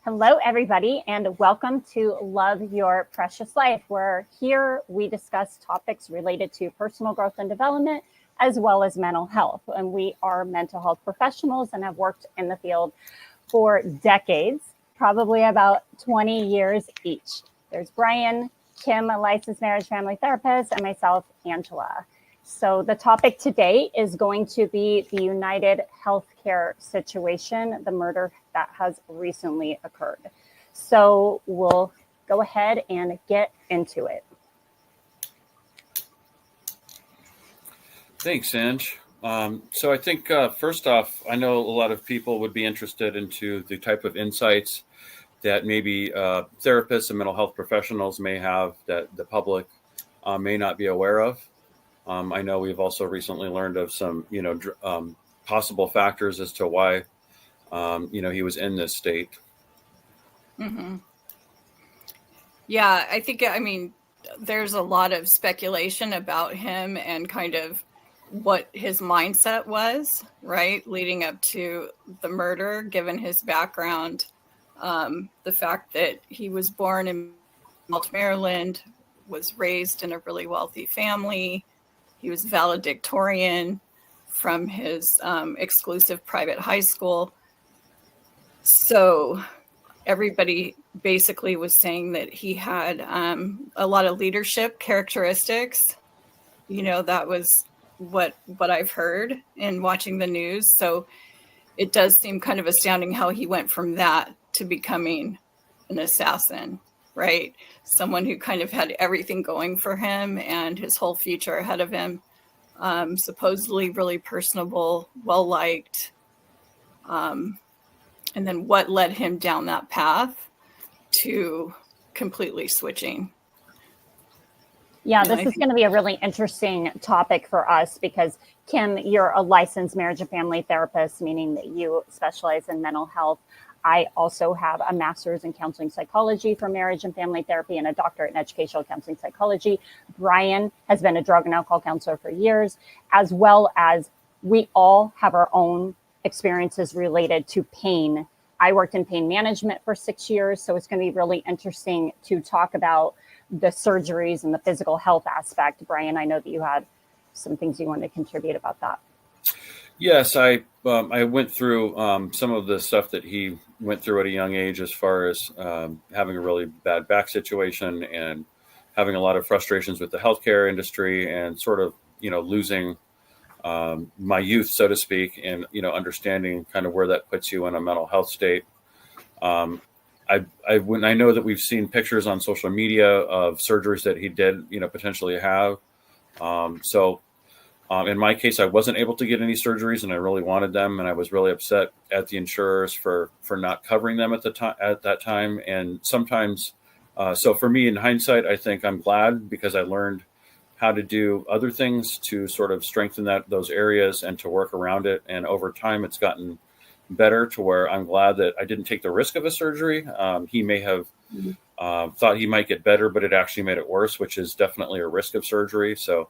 Hello, everybody, and welcome to Love Your Precious Life, where here we discuss topics related to personal growth and development, as well as mental health. And we are mental health professionals and have worked in the field for decades, probably about 20 years each. There's Brian, Kim, a licensed marriage family therapist, and myself, Angela. So the topic today is going to be the United Healthcare situation, the murder that has recently occurred. So we'll go ahead and get into it. Thanks, Ange. So I think first off, I know a lot of people would be interested into the type of insights that maybe therapists and mental health professionals may have that the public may not be aware of. I know we've also recently learned of some, possible factors as to why, he was in this state. Mm-hmm. Yeah, there's a lot of speculation about him and kind of what his mindset was, right, leading up to the murder, given his background, the fact that he was born in Baltimore, Maryland, was raised in a really wealthy family. He was valedictorian from his exclusive private high school. So everybody basically was saying that he had a lot of leadership characteristics. That was what I've heard in watching the news. So it does seem kind of astounding how he went from that to becoming an assassin, right? Someone who kind of had everything going for him and his whole future ahead of him. Supposedly really personable, well-liked. And then what led him down that path to completely switching? Yeah, this is going to be a really interesting topic for us because, Kim, you're a licensed marriage and family therapist, meaning that you specialize in mental health. I also have a master's in counseling psychology for marriage and family therapy and a doctorate in educational counseling psychology. Brian has been a drug and alcohol counselor for years, as well as we all have our own experiences related to pain. I worked in pain management for 6 years, so it's going to be really interesting to talk about the surgeries and the physical health aspect. Brian, I know that you had some things you wanted to contribute about that. Yes, I went through some of the stuff that he went through at a young age, as far as having a really bad back situation and having a lot of frustrations with the healthcare industry and sort of, losing my youth, so to speak, and, understanding kind of where that puts you in a mental health state. When I know that we've seen pictures on social media of surgeries that he did, potentially have. In my case, I wasn't able to get any surgeries, and I really wanted them, and I was really upset at the insurers for not covering them at that time. And sometimes, so for me, in hindsight, I think I'm glad because I learned how to do other things to sort of strengthen those areas and to work around it. And over time, it's gotten better to where I'm glad that I didn't take the risk of a surgery. He may have thought he might get better, but it actually made it worse, which is definitely a risk of surgery. So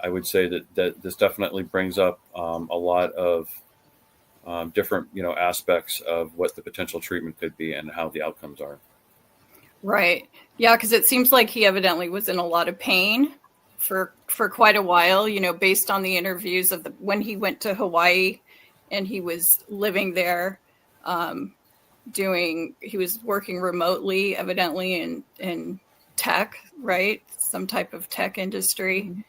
I would say that this definitely brings up a lot of different, aspects of what the potential treatment could be and how the outcomes are. Right. Yeah, because it seems like he evidently was in a lot of pain for quite a while, based on the interviews of when he went to Hawaii and he was living there, he was working remotely, evidently in tech, right? Some type of tech industry. Mm-hmm.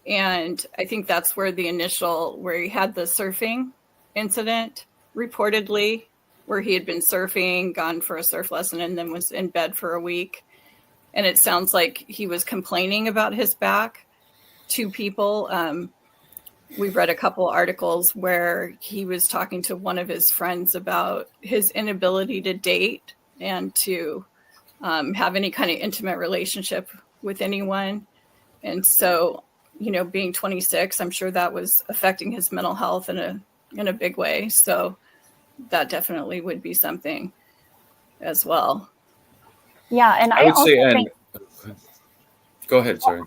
And I think that's where where he had the surfing incident, reportedly, where he had been surfing, gone for a surf lesson, and then was in bed for a week. And it sounds like he was complaining about his back to people. We've read a couple articles where he was talking to one of his friends about his inability to date and to have any kind of intimate relationship with anyone. And so, being 26, I'm sure that was affecting his mental health in a big way. So that definitely would be something as well. Yeah, and I would say, go ahead, sorry.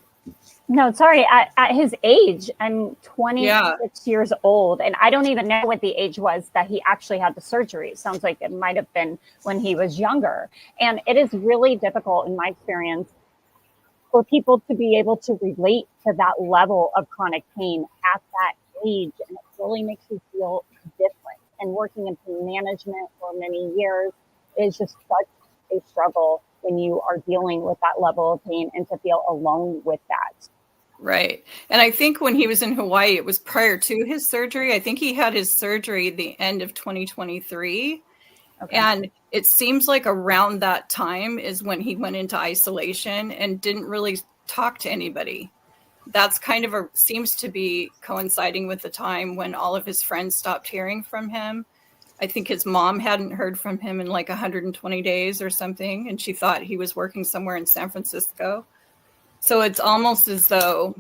No, sorry. At his age, I'm 26 Yeah. years old, and I don't even know what the age was that he actually had the surgery. It sounds like it might have been when he was younger. And it is really difficult, in my experience, for people to be able to relate to that level of chronic pain at that age. And it really makes you feel different. And working in pain management for many years is just such a struggle when you are dealing with that level of pain and to feel alone with that. Right. And I think when he was in Hawaii, it was prior to his surgery. I think he had his surgery the end of 2023. Okay. And it seems like around that time is when he went into isolation and didn't really talk to anybody. That's kind of seems to be coinciding with the time when all of his friends stopped hearing from him. I think his mom hadn't heard from him in like 120 days or something, and she thought he was working somewhere in San Francisco. So it's almost as though,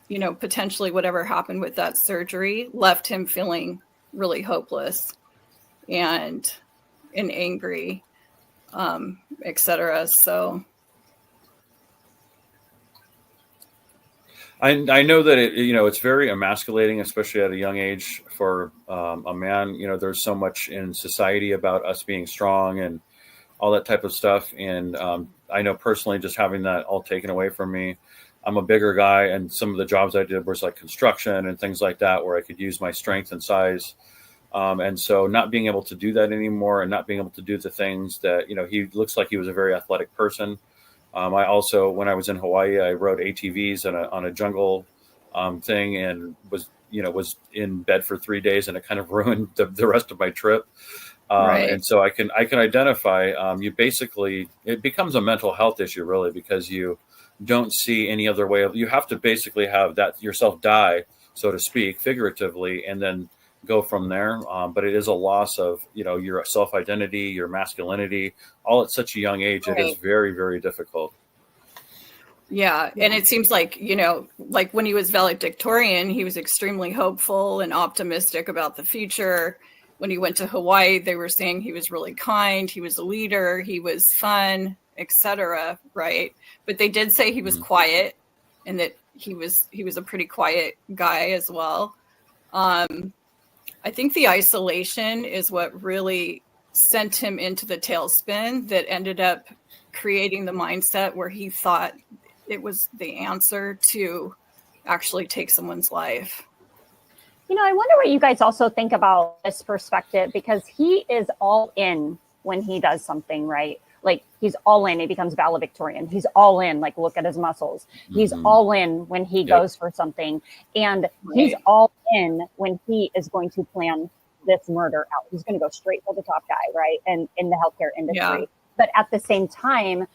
potentially whatever happened with that surgery left him feeling really hopeless and angry, etc. So I know that it's very emasculating, especially at a young age for a man. There's so much in society about us being strong and all that type of stuff. And I know personally, just having that all taken away from me, I'm a bigger guy, and some of the jobs I did was like construction and things like that, where I could use my strength and size. And so not being able to do that anymore and not being able to do the things that, he looks like he was a very athletic person. I also, when I was in Hawaii, I rode ATVs on a jungle thing, and was in bed for 3 days, and it kind of ruined the rest of my trip. right. And so I can identify, it becomes a mental health issue, really, because you don't see any other way you have to basically have that yourself die, so to speak, figuratively, and then go from there. But it is a loss of, your self-identity, your masculinity, all at such a young age. Right. It is very, very difficult. Yeah. And it seems like, like when he was valedictorian, he was extremely hopeful and optimistic about the future. When he went to Hawaii, they were saying he was really kind, he was a leader, he was fun, etc. Right. But they did say he was quiet, and that he was a pretty quiet guy as well. I think the isolation is what really sent him into the tailspin that ended up creating the mindset where he thought it was the answer to actually take someone's life. I wonder what you guys also think about this perspective, because he is all in when he does something, right? Like, he's all in, he becomes valedictorian. He's all in, like, look at his muscles. He's all in when he goes for something. And he's all in when he is going to plan this murder out. He's going to go straight for the top guy, right? And in the healthcare industry. Yeah. But at the same time,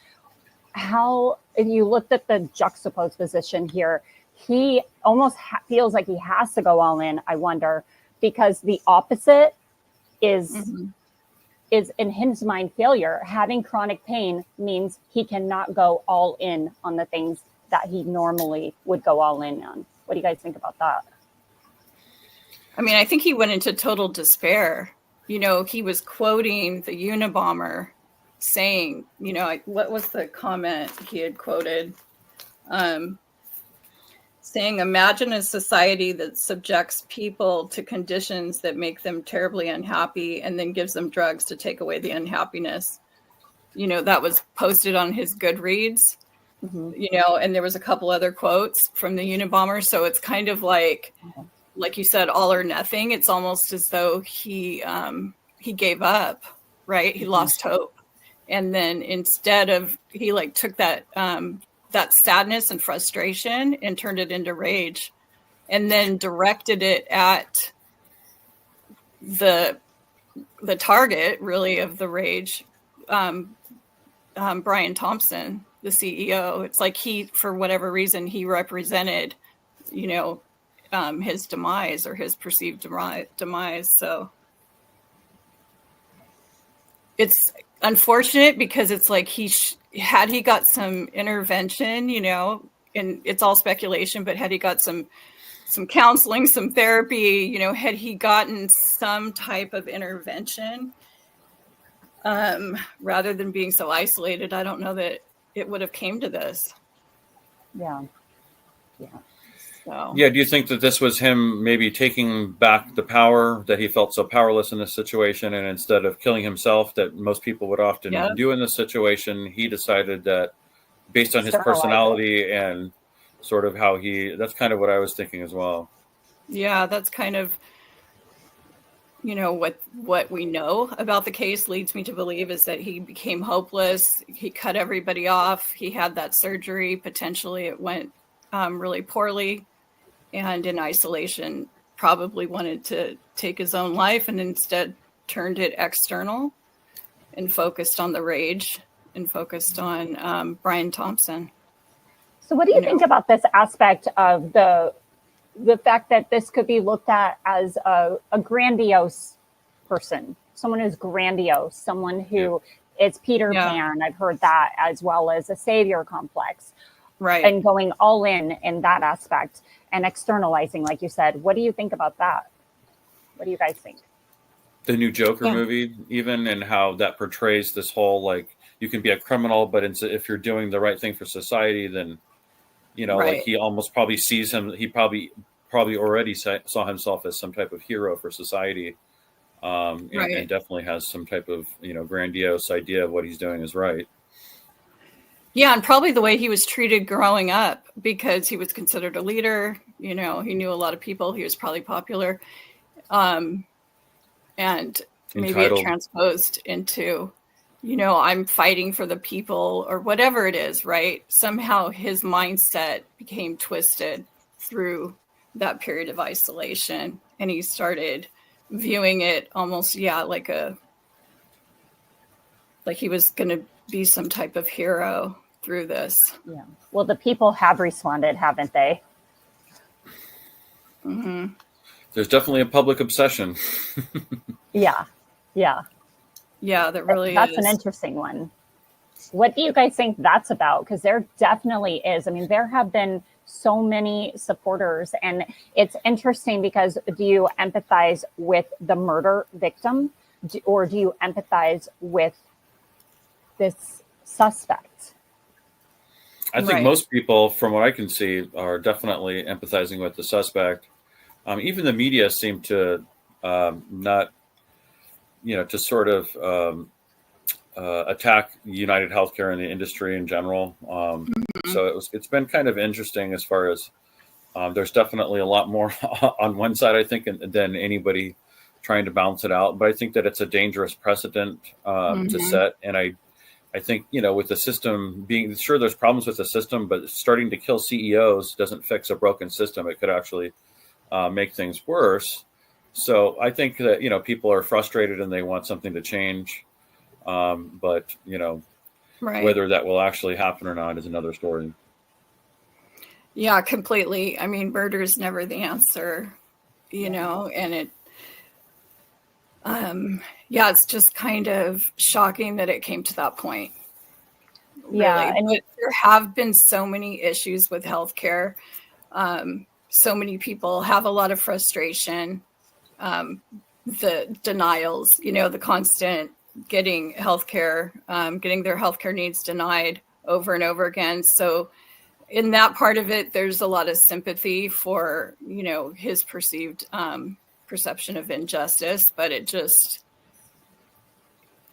if you looked at the juxtaposed position here, he almost feels like he has to go all in, I wonder, because the opposite is in his mind failure. Having chronic pain means he cannot go all in on the things that he normally would go all in on. What do you guys think about that? I mean, I think he went into total despair. He was quoting the Unabomber saying, what was the comment he had quoted? Saying, imagine a society that subjects people to conditions that make them terribly unhappy and then gives them drugs to take away the unhappiness. That was posted on his Goodreads, and there was a couple other quotes from the Unabomber. So it's kind of like you said, all or nothing. It's almost as though he gave up, right? He lost hope. And then instead of, he took that sadness and frustration and turned it into rage, and then directed it at the target, really, of the rage, Brian Thompson, the CEO. It's like for whatever reason, he represented, his demise, or his perceived demise. So it's unfortunate, because it's like had he got some intervention, and it's all speculation, but had he got some counseling, some therapy, had he gotten some type of intervention, rather than being so isolated, I don't know that it would have came to this. Yeah. Yeah. So Yeah. Do you think that this was him maybe taking back the power, that he felt so powerless in this situation, and instead of killing himself, that most people would yeah, often do in this situation, he decided that based on his Externalize it. personality and sort of how that's kind of what I was thinking as well. yeah, that's kind of, what we know about the case leads me to believe is that he became hopeless. He cut everybody off. He had that surgery. Potentially it went really poorly, and in isolation probably wanted to take his own life, and instead turned it external and focused on the rage and focused on Brian Thompson. So what do you think about this aspect of the fact that this could be looked at as a grandiose person, someone who's grandiose, someone who is Peter Pan? I've heard that, as well as a savior complex, right? And going all in that aspect and externalizing, like you said. What do you think about that? What do you guys think? The new Joker movie, even, and how that portrays this whole, like, you can be a criminal, but if you're doing the right thing for society, then, like, he almost probably sees him. He probably already saw himself as some type of hero for society, and definitely has some type of, grandiose idea of what he's doing is right. Yeah, and probably the way he was treated growing up, because he was considered a leader. He knew a lot of people. He was probably popular. And maybe it transposed into, I'm fighting for the people or whatever it is, right? Somehow his mindset became twisted through that period of isolation, and he started viewing it almost, like he was going to be some type of hero through this. Yeah. Well, the people have responded, haven't they? Mm-hmm. There's definitely a public obsession. Yeah. That really that's is. An interesting one. What do you guys think that's about? Because there definitely is. I mean, there have been so many supporters, and it's interesting because do you empathize with the murder victim, or do you empathize with this suspect? I think most people, from what I can see, are definitely empathizing with the suspect. Even the media seem to not, to sort of attack United Healthcare and the industry in general. So it's been kind of interesting as far as there's definitely a lot more on one side, I think, than anybody trying to balance it out. But I think that it's a dangerous precedent to set. And I think, with the system being, sure, there's problems with the system, but starting to kill CEOs doesn't fix a broken system. It could actually make things worse. So I think that, people are frustrated and they want something to change. But, whether that will actually happen or not is another story. Yeah, completely. I mean, murder is never the answer, and it, it's just kind of shocking that it came to that point. Yeah. Really. But there have been so many issues with healthcare. So many people have a lot of frustration, the denials, the constant getting healthcare, getting their healthcare needs denied over and over again. So in that part of it, there's a lot of sympathy for, his perceived perception of injustice, but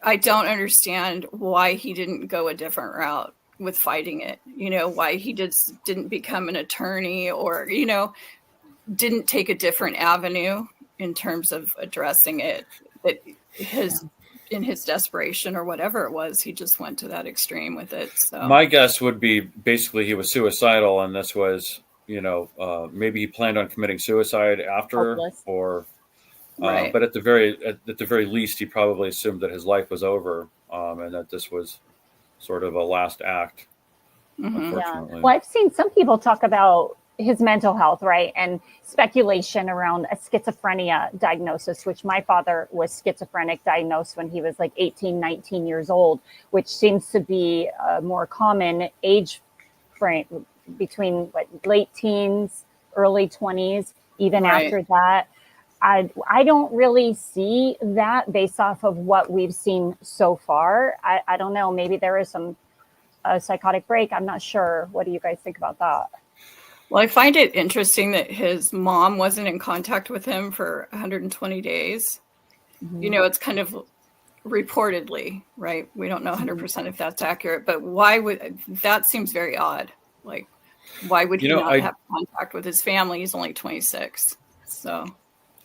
I don't understand why he didn't go a different route with fighting it, why he didn't become an attorney or, didn't take a different avenue in terms of addressing it. But in his desperation or whatever it was, he just went to that extreme with it. So my guess would be basically he was suicidal, and this was, maybe he planned on committing suicide after, or but at the very least, he probably assumed that his life was over, and that this was sort of a last act. Unfortunately. Yeah. Well, I've seen some people talk about his mental health, right? And speculation around a schizophrenia diagnosis, which my father was schizophrenic, diagnosed when he was like 18, 19 years old, which seems to be a more common age frame between late teens, early 20s, even after that. I don't really see that based off of what we've seen so far. I don't know. Maybe there is a psychotic break. I'm not sure. What do you guys think about that? Well, I find it interesting that his mom wasn't in contact with him for 120 days. You know, it's kind of reportedly, right? We don't know 100% if that's accurate, but why would that seems very odd. Like, why would he not have contact with his family? He's only 26. So,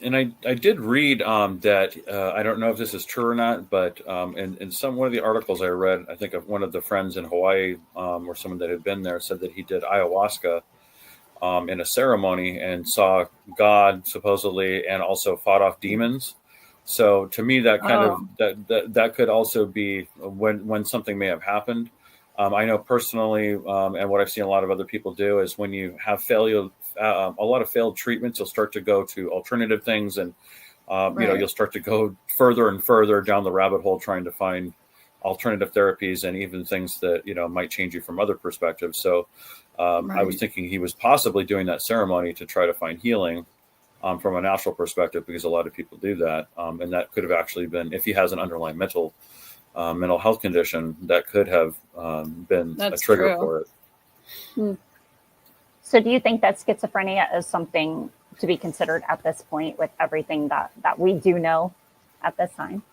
and I did read that I don't know if this is true or not, but in one of the articles I read, I think of one of the friends in Hawaii or someone that had been there said that he did ayahuasca in a ceremony and saw God supposedly, and also fought off demons. So to me, that kind of that could also be when something may have happened. I know personally, and what I've seen a lot of other people do is when you have a lot of failed treatments, you'll start to go to alternative things, and you'll start to go further and further down the rabbit hole trying to find alternative therapies and even things that might change you from other perspectives. So I was thinking he was possibly doing that ceremony to try to find healing from a natural perspective, because a lot of people do that, and that could have actually been, if he has an underlying mental health condition, that could have been a trigger for it. So do you think that schizophrenia is something to be considered at this point with everything that we do know at this time?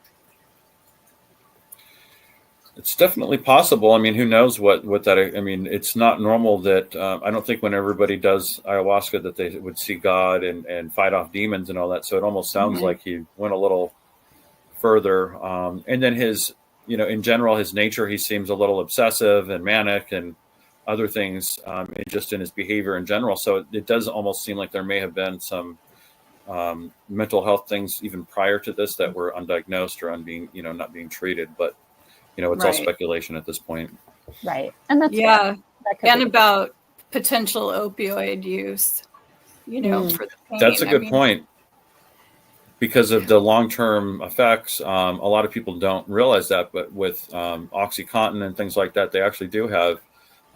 It's definitely possible. I mean, who knows what that, I mean, it's not normal that, I don't think when everybody does ayahuasca that they would see God and fight off demons and all that. So it almost sounds like he went a little further. And then his, in general, his nature, he seems a little obsessive and manic and other things, just in his behavior in general. So it does almost seem like there may have been some mental health things even prior to this that were undiagnosed or not being treated. But it's all speculation at this point. Right. And that's and about potential opioid use, for the pain. That's a good point. Because of the long-term effects, a lot of people don't realize that, but with OxyContin and things like that, they actually do have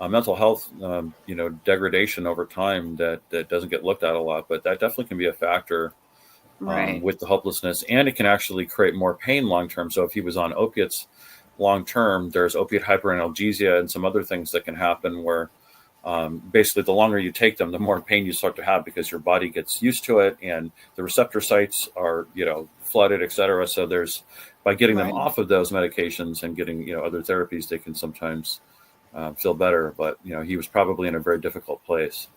mental health, degradation over time that doesn't get looked at a lot, but that definitely can be a factor with the hopelessness, and it can actually create more pain long-term. So if he was on opiates long-term, there's opiate hyperanalergia and some other things that can happen where basically the longer you take them, the more pain you start to have, because your body gets used to it and the receptor sites are, flooded, et cetera. So by getting them off of those medications and getting, other therapies, they can sometimes feel better. But, he was probably in a very difficult place.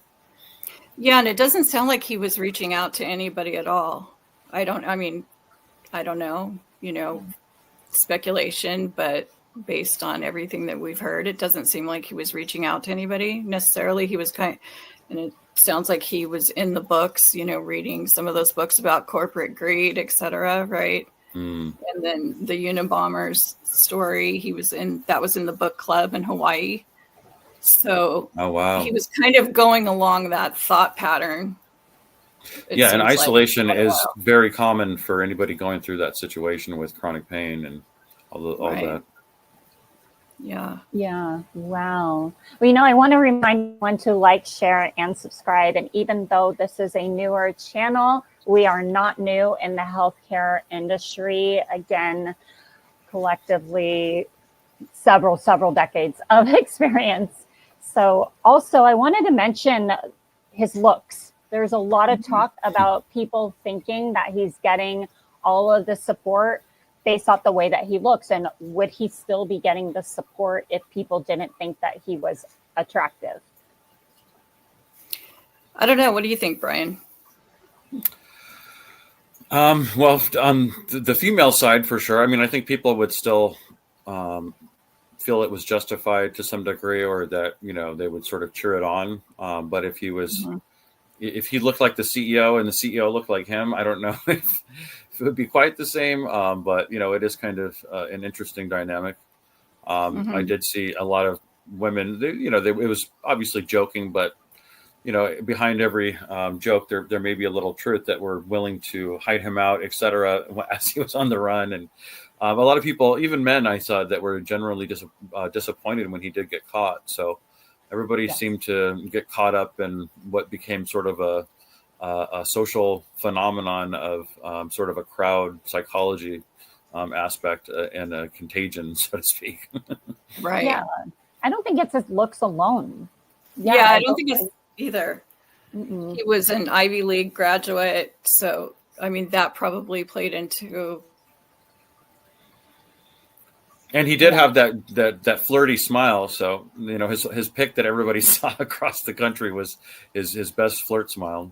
Yeah. And it doesn't sound like he was reaching out to anybody at all. I don't know, speculation, but based on everything that we've heard, it doesn't seem like he was reaching out to anybody necessarily. He was and it sounds like he was in the books, reading some of those books about corporate greed, et cetera, right? And then the Unabomber's story, that was in the book club in Hawaii. So he was kind of going along that thought pattern. And isolation is very common for anybody going through that situation with chronic pain and all that. Yeah. Wow. Well, I want to remind everyone to like, share, and subscribe. And even though this is a newer channel, we are not new in the healthcare industry. Again, collectively, several decades of experience. So also, I wanted to mention his looks. There's a lot of talk about people thinking that he's getting all of the support based off the way that he looks. And would he still be getting the support if people didn't think that he was attractive? I don't know. What do you think, Brian? Well, on the female side, for sure. I mean, I think people would still feel it was justified to some degree, or that, they would sort of cheer it on. But if he was, if he looked like the CEO and the CEO looked like him, I don't know if it would be quite the same. But, it is kind of an interesting dynamic. I did see a lot of women, it was obviously joking, but, behind every joke, there may be a little truth, that were willing to hide him out, et cetera, as he was on the run. And a lot of people, even men, I saw, that were generally disappointed when he did get caught. So everybody seemed to get caught up in what became sort of a social phenomenon of sort of a crowd psychology aspect and a contagion, so to speak. Right. Yeah. I don't think it's his looks alone. Yeah, I don't think it's either. Mm-mm. He was an Ivy League graduate, so I mean that probably played into. And he did Yeah. have that flirty smile. So, you know, his pick that everybody saw across the country was his best flirt smile,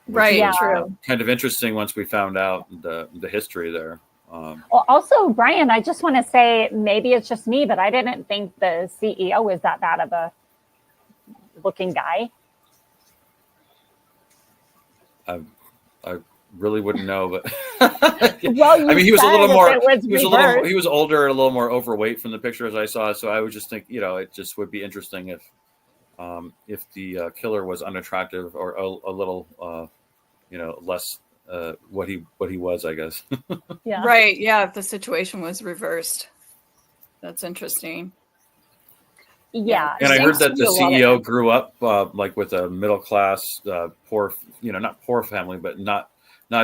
which Right, Yeah. was true. kind of interesting once we found out the history there. Well, also, Brian, I just want to say maybe it's just me, but I didn't think the CEO was that bad of a looking guy. I really wouldn't know, but Well, you I mean, he was a said little if more. it was He was a little. reversed. He was older and a little more overweight from the pictures I saw. So I would just think, you know, it just would be interesting if the killer was unattractive or a little, you know, less what he was, I guess. Yeah. Right, yeah, if the situation was reversed. That's interesting. Yeah. And I heard Seems to that be the a lot of CEO grew up like with a middle class, poor, you know, not poor family, but not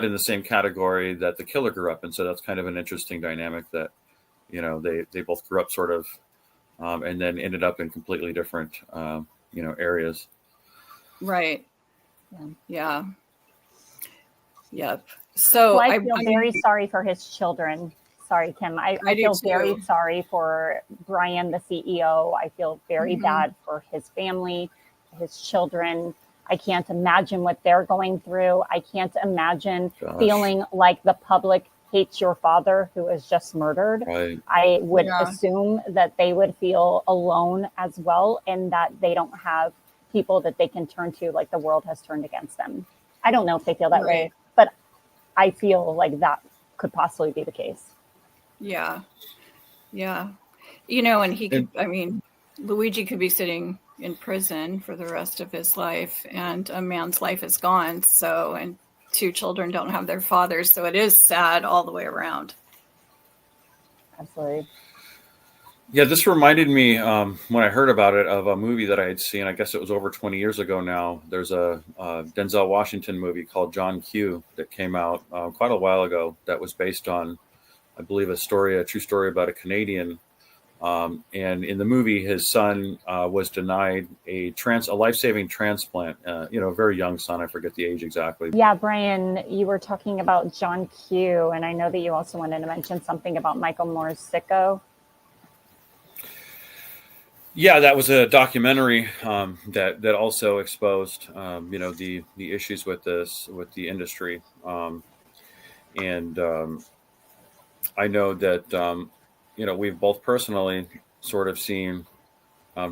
in the same category that the killer grew up in. So that's kind of an interesting dynamic that, you know, they both grew up sort of, and then ended up in completely different, you know, areas. Right. Yeah. Yeah. Yep. So Well, I feel very sorry for his children. Sorry, Kim. I I do feel very too. sorry for Brian, the CEO. I feel very Mhm. bad for his family, his children. I can't imagine what they're going through. I can't imagine Gosh, feeling like the public hates your father who was just murdered. right. I would Yeah. assume that they would feel alone as well, and that they don't have people that they can turn to, like the world has turned against them. I don't know if they feel that way, Right. but I feel like that could possibly be the case. Yeah. Yeah. You know, and he could, I mean, Luigi could be sitting in prison for the rest of his life, and a man's life is gone. So, and two children don't have their fathers. So it is sad all the way around. Absolutely. Yeah, this reminded me when I heard about it of a movie that I had seen. I guess it was over 20 years ago now. There's a Denzel Washington movie called John Q that came out quite a while ago that was based on, I believe, a true story about a Canadian. And in the movie, his son was denied a life-saving transplant. You know, a very young son. I forget the age exactly. Yeah, Brian, you were talking about John Q, and I know that you also wanted to mention something about Michael Moore's Sicko. Yeah, that was a documentary that also exposed, you know, the issues with the industry, and I know that you know, we've both personally sort of seen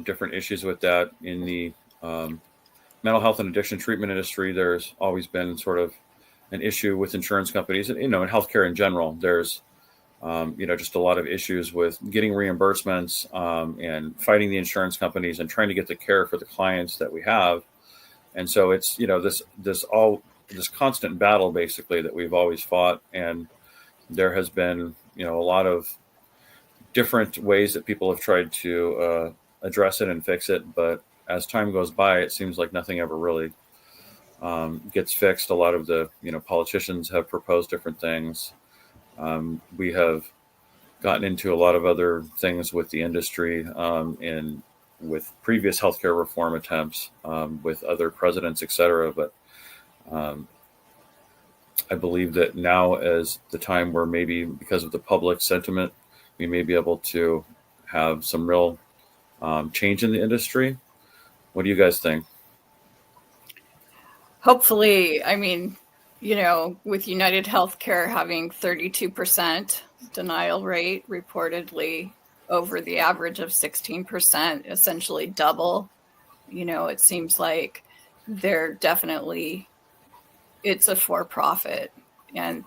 different issues with that in the mental health and addiction treatment industry. There's always been sort of an issue with insurance companies, and, you know, in healthcare in general. There's you know, just a lot of issues with getting reimbursements and fighting the insurance companies and trying to get the care for the clients that we have. And so it's, you know, this constant battle basically that we've always fought. And there has been, you know, a lot of different ways that people have tried to address it and fix it. But as time goes by, it seems like nothing ever really gets fixed. A lot of the, you know, politicians have proposed different things. We have gotten into a lot of other things with the industry and with previous healthcare reform attempts with other presidents, et cetera. But I believe that now is the time where maybe because of the public sentiment, we may be able to have some real change in the industry. What do you guys think? Hopefully, I mean, you know, with United Healthcare having 32% denial rate reportedly over the average of 16%, essentially double, you know, it seems like they're definitely, it's a for-profit, and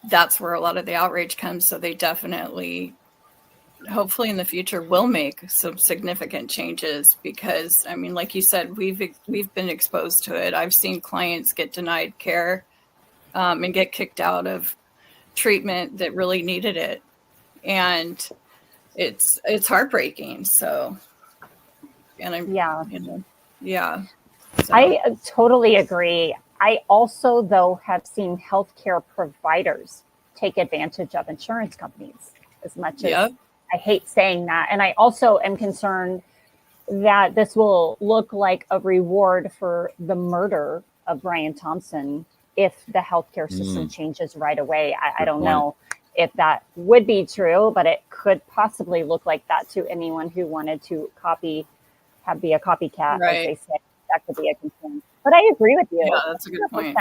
that's where a lot of the outrage comes. So they definitely, hopefully in the future, will make some significant changes, because I mean, like you said, we've been exposed to it. I've seen clients get denied care and get kicked out of treatment that really needed it, and it's heartbreaking. So, and I'm, Yeah. you know, yeah. So. I totally agree. I also, though, have seen healthcare providers take advantage of insurance companies as much as Yep. I hate saying that. And I also am concerned that this will look like a reward for the murder of Brian Thompson if the healthcare system changes right away. I don't know if that would be true, but it could possibly look like that to anyone who wanted to be a copycat, as they say. That could be a concern. But I agree with you. Yeah, that's a good point.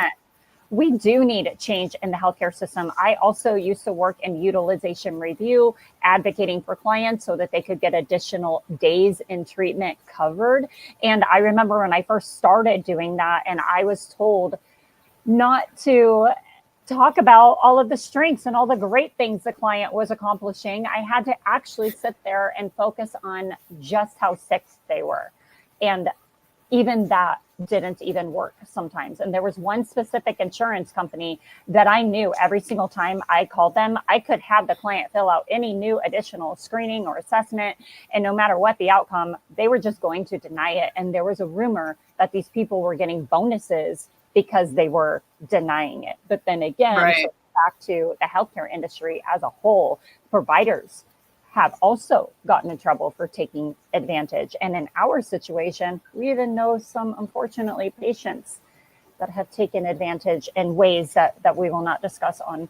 We do need change in the healthcare system. I also used to work in utilization review, advocating for clients so that they could get additional days in treatment covered. And I remember when I first started doing that, and I was told not to talk about all of the strengths and all the great things the client was accomplishing. I had to actually sit there and focus on just how sick they were. And even that didn't even work sometimes. And there was one specific insurance company that I knew every single time I called them, I could have the client fill out any new additional screening or assessment. And no matter what the outcome, they were just going to deny it. And there was a rumor that these people were getting bonuses because they were denying it. But then again, so back to the healthcare industry as a whole, providers have also gotten in trouble for taking advantage. And in our situation, we even know some, unfortunately, patients that have taken advantage in ways that we will not discuss on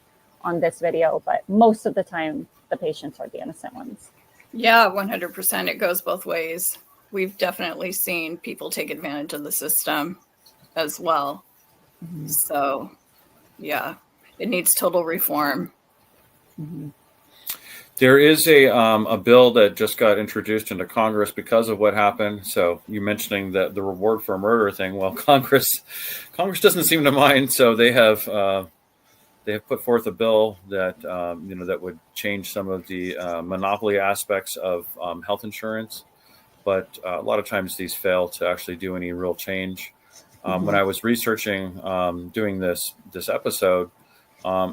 this video. But most of the time, the patients are the innocent ones. Yeah, 100%. It goes both ways. We've definitely seen people take advantage of the system as well. Mm-hmm. So, yeah, it needs total reform. Mm-hmm. There is a bill that just got introduced into Congress because of what happened. So you mentioning that the reward for murder thing. Well, Congress doesn't seem to mind. So they have put forth a bill that that would change some of the monopoly aspects of health insurance. But a lot of times these fail to actually do any real change. When I was researching doing this episode.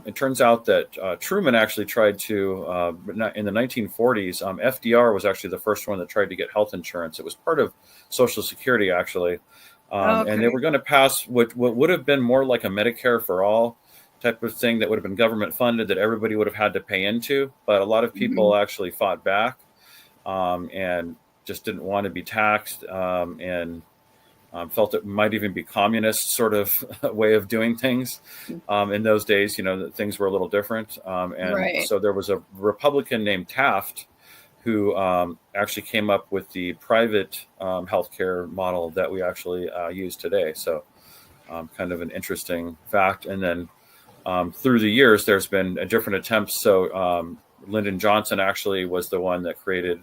It turns out that Truman actually tried to, in the 1940s, FDR was actually the first one that tried to get health insurance. It was part of Social Security, actually. And they were going to pass what would have been more like a Medicare for all type of thing that would have been government funded that everybody would have had to pay into. But a lot of people actually fought back and just didn't want to be taxed and felt it might even be communist sort of way of doing things. In those days, things were a little different. So there was a Republican named Taft who actually came up with the private healthcare model that we actually use today. So kind of an interesting fact. And then through the years, there's been different attempts. So Lyndon Johnson actually was the one that created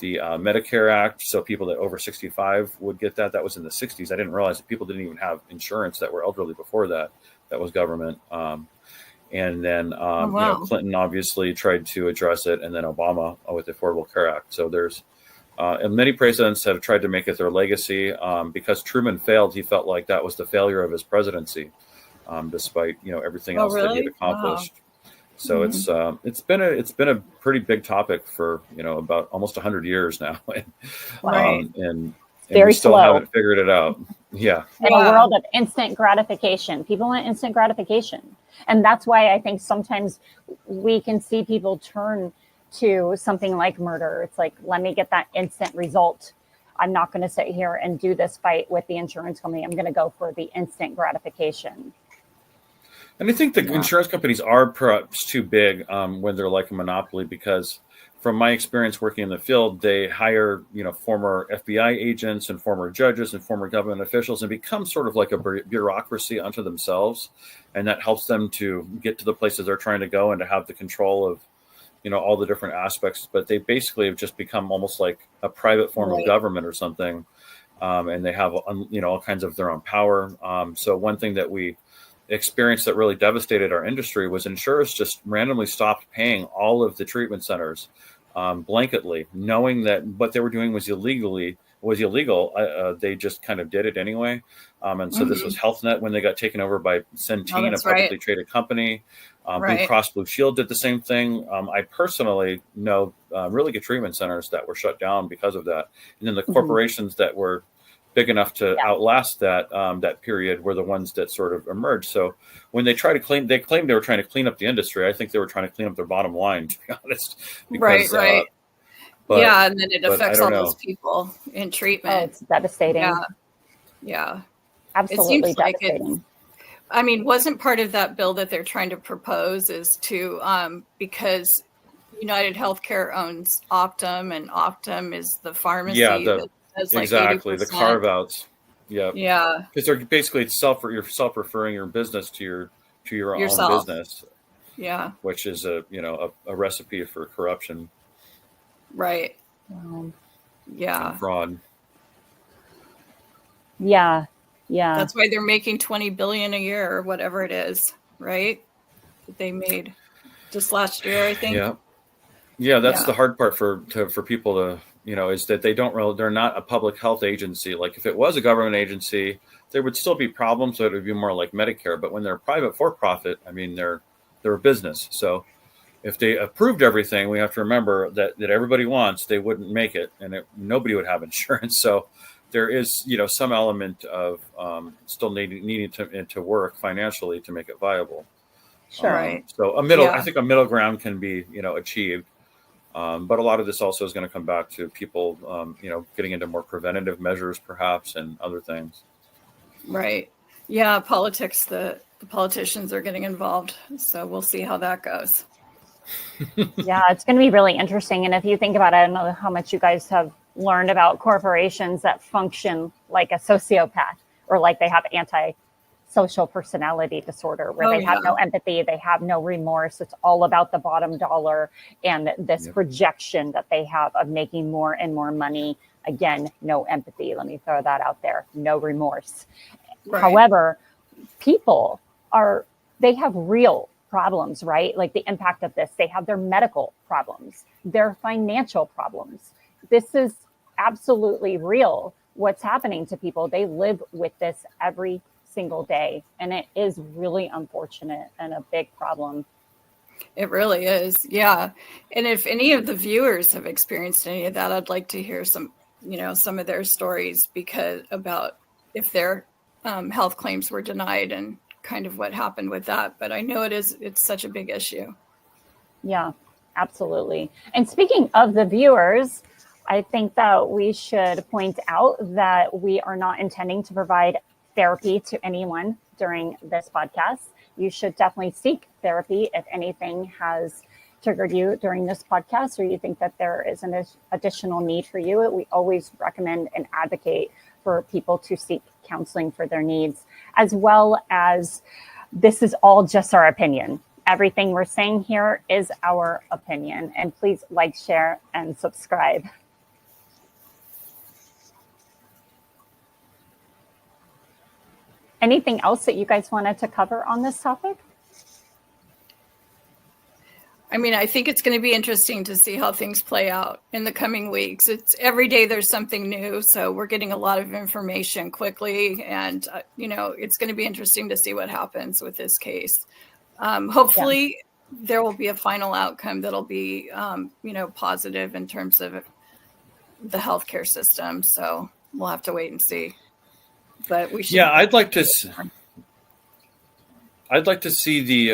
the Medicare Act, so people that over 65 would get that. That was in the 60s. I didn't realize that people didn't even have insurance that were elderly before that. That was government. And then Clinton obviously tried to address it, and then Obama with the Affordable Care Act. So there's and many presidents have tried to make it their legacy. Because Truman failed, he felt like that was the failure of his presidency, despite everything else that he had accomplished. Wow. So it's been a pretty big topic for about almost 100 years now, and we still haven't figured it out. Yeah, in a world of instant gratification, people want instant gratification, and that's why I think sometimes we can see people turn to something like murder. It's like, let me get that instant result. I'm not going to sit here and do this fight with the insurance company. I'm going to go for the instant gratification. And I think the insurance companies are perhaps too big when they're like a monopoly, because from my experience working in the field, they hire, former FBI agents and former judges and former government officials and become sort of like a bureaucracy unto themselves. And that helps them to get to the places they're trying to go and to have the control of, all the different aspects. But they basically have just become almost like a private form of government or something. And they have, all kinds of their own power. So one thing that we experience that really devastated our industry was insurers just randomly stopped paying all of the treatment centers blanketly, knowing that what they were doing was illegal. They just kind of did it anyway. And so this was Health Net when they got taken over by Centene, a publicly traded company. Blue Cross Blue Shield did the same thing. I personally know really good treatment centers that were shut down because of that. And then the corporations that were big enough to outlast that period were the ones that sort of emerged. So when they claimed they were trying to clean up the industry. I think they were trying to clean up their bottom line, to be honest. Because, But yeah, and then it but I affects don't all those know. people in Oh, treatment. it's devastating. Yeah, yeah. It Absolutely seems like it's, devastating. I mean, wasn't part of that bill that they're trying to propose is to, because United Healthcare owns Optum, and Optum is the Yeah, pharmacy the that does like exactly the 80%. carve outs. Yeah, Yeah, because they're basically you're self referring your business to your own yourself. business, Yeah, which is a recipe for corruption right. Um, and Yeah. fraud. yeah, yeah, That's why they're making 20 billion a year or whatever it is, right? That they made just last year, I think. Yeah, yeah, that's Yeah. the hard part for people to is that they're not a public health agency. Like if it was a government agency, there would still be problems. So it would be more like Medicare. But when they're private for profit, I mean they're a business. So if they approved everything, we have to remember that everybody wants, they wouldn't make it, and nobody would have insurance. So there is some element of still needing to work financially to make it viable. sure. Right. So I Yeah. think a middle ground can be achieved. But a lot of this also is going to come back to people, getting into more preventative measures, perhaps, and other things. Right. Yeah. Politics, the politicians are getting involved. So we'll see how that goes. Yeah, it's going to be really interesting. And if you think about it, I don't know how much you guys have learned about corporations that function like a sociopath or like they have anti-social personality disorder where Oh, they have yeah. no empathy, they have no remorse. It's all about the bottom dollar and this Yep. projection that they have of making more and more money. Again, no empathy. Let me throw that out there. No remorse. Right. However, people they have real problems, right? Like the impact of this, they have their medical problems, their financial problems. This is absolutely real. What's happening to people, they live with this every single day. And it is really unfortunate and a big problem. It really is. Yeah. And if any of the viewers have experienced any of that, I'd like to hear some of their stories because about if their health claims were denied and kind of what happened with that. But I know it's such a big issue. Yeah, absolutely. And speaking of the viewers, I think that we should point out that we are not intending to provide therapy to anyone during this podcast. You should definitely seek therapy if anything has triggered you during this podcast or you think that there is an additional need for you. We always recommend and advocate for people to seek counseling for their needs, as well as this is all just our opinion. Everything we're saying here is our opinion. And please like, share, and subscribe. Anything else that you guys wanted to cover on this topic? I mean, I think it's going to be interesting to see how things play out in the coming weeks. It's every day there's something new. So we're getting a lot of information quickly. And, it's going to be interesting to see what happens with this case. Hopefully there will be a final outcome that'll be, positive in terms of the healthcare system. So we'll have to wait and see. But we should. Yeah, I'd like to see the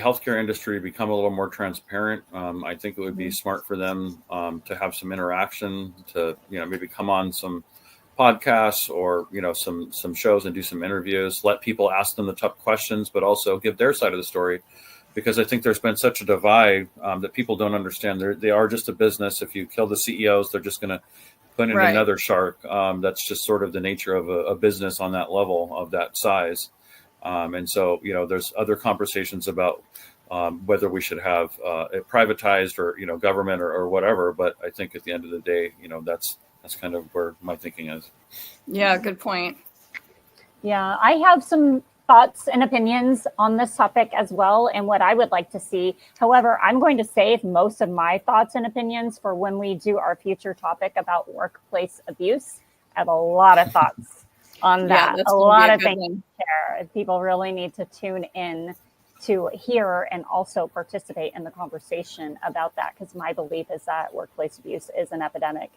healthcare industry become a little more transparent. I think it would be smart for them to have some interaction, to maybe come on some podcasts or some shows and do some interviews. Let people ask them the tough questions, but also give their side of the story, because I think there's been such a divide that people don't understand. They are just a business. If you kill the CEOs, they're just going to put in another shark. That's just sort of the nature of a business on that level of that size. And so, there's other conversations about whether we should have it privatized or, government or whatever. But I think at the end of the day, that's kind of where my thinking is. Yeah, good point. Yeah, I have some thoughts and opinions on this topic as well, and what I would like to see. However, I'm going to save most of my thoughts and opinions for when we do our future topic about workplace abuse. I have a lot of thoughts on that. A lot of things there. People really need to tune in to hear and also participate in the conversation about that, because my belief is that workplace abuse is an epidemic.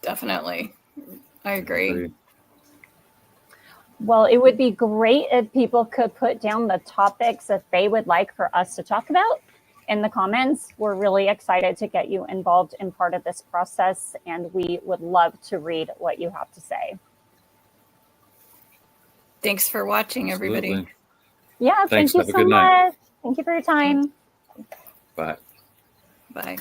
Definitely. I agree. Well, it would be great if people could put down the topics that they would like for us to talk about in the comments. We're really excited to get you involved in part of this process, and we would love to read what you have to say. Thanks for watching, everybody. Absolutely. Yeah, Thanks. thank you Have a so good night. much. Thank you for your time. Bye. Bye.